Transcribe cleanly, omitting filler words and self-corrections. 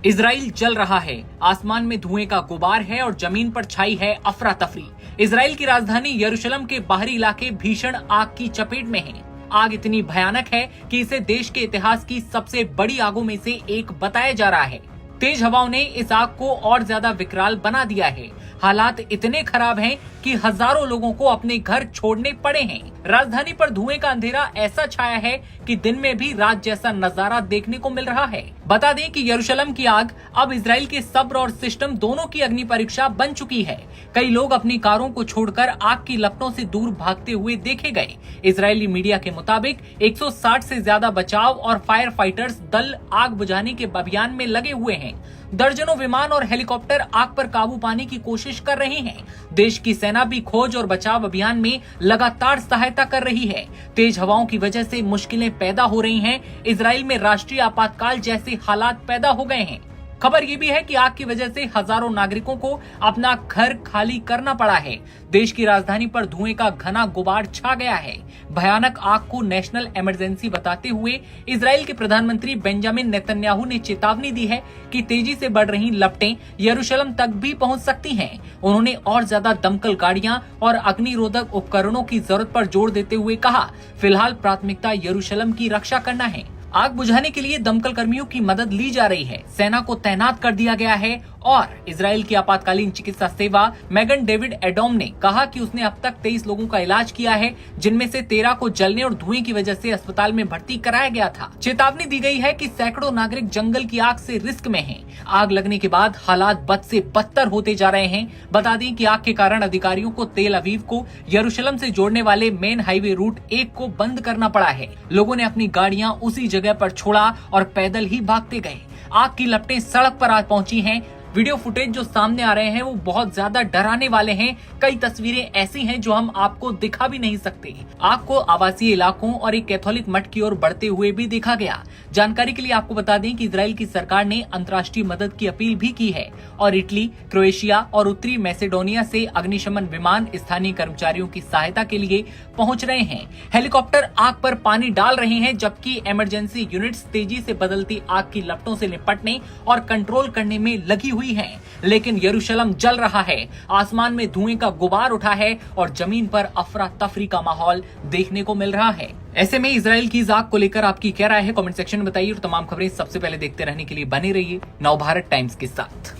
Israel जल रहा है, आसमान में धुएं का गुबार है और जमीन पर छाई है अफरा तफरी। इजराइल की राजधानी यरूशलेम के बाहरी इलाके भीषण आग की चपेट में हैं। आग इतनी भयानक है कि इसे देश के इतिहास की सबसे बड़ी आगों में से एक बताया जा रहा है। तेज हवाओं ने इस आग को और ज्यादा विकराल बना दिया है। हालात इतने खराब हैं कि हजारों लोगों को अपने घर छोड़ने पड़े हैं। राजधानी पर धुएं का अंधेरा ऐसा छाया है कि दिन में भी रात जैसा नजारा देखने को मिल रहा है। बता दें कि यरूशलेम की आग अब इजराइल के सब्र और सिस्टम दोनों की अग्नि परीक्षा बन चुकी है। कई लोग अपनी कारों को छोड़कर आग की लपटों से दूर भागते हुए देखे गए। इजरायली मीडिया के मुताबिक 160 से ज्यादा बचाव और फायर फाइटर्स दल आग बुझाने के अभियान में लगे हुए हैं। दर्जनों विमान और हेलीकॉप्टर आग पर काबू पाने की कोशिश कर रहे हैं। देश की सेना भी खोज और बचाव अभियान में लगातार सहायता कर रही है। तेज हवाओं की वजह से मुश्किलें पैदा हो रही हैं। इजराइल में राष्ट्रीय आपातकाल जैसे हालात पैदा हो गए हैं। खबर ये भी है कि आग की वजह से हजारों नागरिकों को अपना घर खाली करना पड़ा है। देश की राजधानी पर धुएं का घना गुबार छा गया है। भयानक आग को नेशनल इमरजेंसी बताते हुए इजराइल के प्रधानमंत्री बेंजामिन नेतन्याहू ने चेतावनी दी है कि तेजी से बढ़ रही लपटें यरूशलेम तक भी पहुंच सकती हैं। उन्होंने और ज्यादा दमकल गाड़ियां और अग्निरोधक उपकरणों की जरूरत पर जोर देते हुए कहा, फिलहाल प्राथमिकता यरूशलेम की रक्षा करना है। आग बुझाने के लिए दमकल कर्मियों की मदद ली जा रही है। सेना को तैनात कर दिया गया है और इजराइल की आपातकालीन चिकित्सा सेवा मैगन डेविड एडोम ने कहा कि उसने अब तक 23 लोगों का इलाज किया है, जिनमें से 13 को जलने और धुएं की वजह से अस्पताल में भर्ती कराया गया था। चेतावनी दी गई है कि सैकड़ों नागरिक जंगल की आग से रिस्क में हैं। आग लगने के बाद हालात बद से बदतर होते जा रहे हैं। बता दें कि आग के कारण अधिकारियों को तेल अवीव को यरूशलेम से जोड़ने वाले मेन हाईवे रूट 1 को बंद करना पड़ा है। लोगों ने अपनी गाड़ियां उसी जगह पर छोड़ा और पैदल ही भागते गए। आग की लपटें सड़क पर आ पहुंची हैं। वीडियो फुटेज जो सामने आ रहे हैं वो बहुत ज्यादा डराने वाले हैं। कई तस्वीरें ऐसी हैं जो हम आपको दिखा भी नहीं सकते। आग को आवासीय इलाकों और एक कैथोलिक मठ की ओर बढ़ते हुए भी देखा गया। जानकारी के लिए आपको बता दें कि इजराइल की सरकार ने अंतर्राष्ट्रीय मदद की अपील भी की है और इटली, क्रोएशिया और उत्तरी मैसेडोनिया से अग्निशमन विमान स्थानीय कर्मचारियों की सहायता के लिए पहुंच रहे हैं। हेलीकॉप्टर आग पर पानी डाल रहे हैं, जबकि इमरजेंसी यूनिट्स तेजी से बदलती आग की लपटों से निपटने और कंट्रोल करने में लगी हुई है। लेकिन यरूशलेम जल रहा है, आसमान में धुएं का गुबार उठा है और जमीन पर अफरा तफरी का माहौल देखने को मिल रहा है। ऐसे में इजराइल की इस आग को लेकर आपकी क्या राय है, कमेंट सेक्शन में बताइए और तमाम खबरें सबसे पहले देखते रहने के लिए बने रहिए नवभारत टाइम्स के साथ।